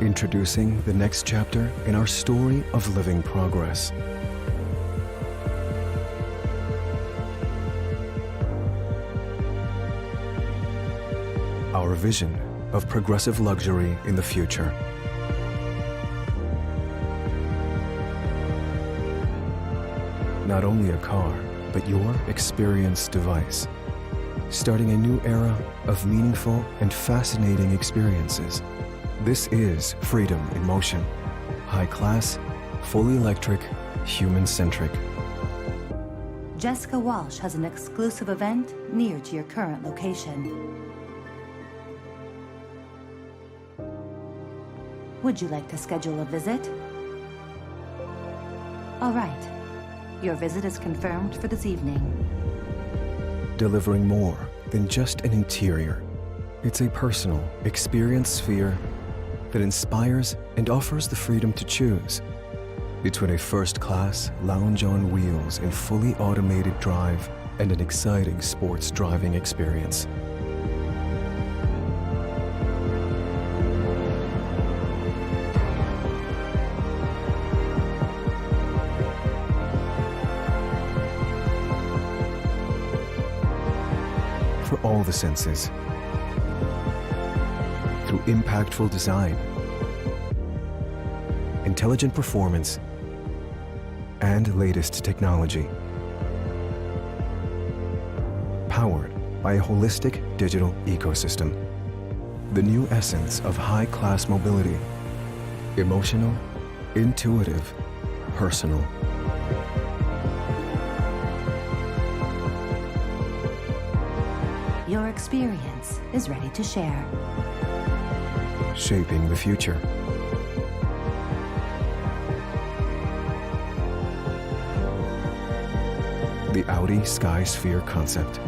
Introducing the next chapter in our story of living progress. Our vision of progressive luxury in the future. Not only a car, but your experience device. Starting a new era of meaningful and fascinating experiences. This is freedom in motion. High class, fully electric, human-centric. Jessica Walsh has an exclusive event near to your current location. Would you like to schedule a visit? All right. Your visit is confirmed for this evening. Delivering more than just an interior. It's a personal experience sphere that inspires and offers the freedom to choose between a first-class lounge on wheels in fully automated drive and an exciting sports driving experience. For all the senses, through impactful design, intelligent performance, and latest technology. Powered by a holistic digital ecosystem. The new essence of high-class mobility. Emotional, intuitive, personal. Your experience is ready to share. Shaping the future. The Audi Skysphere concept.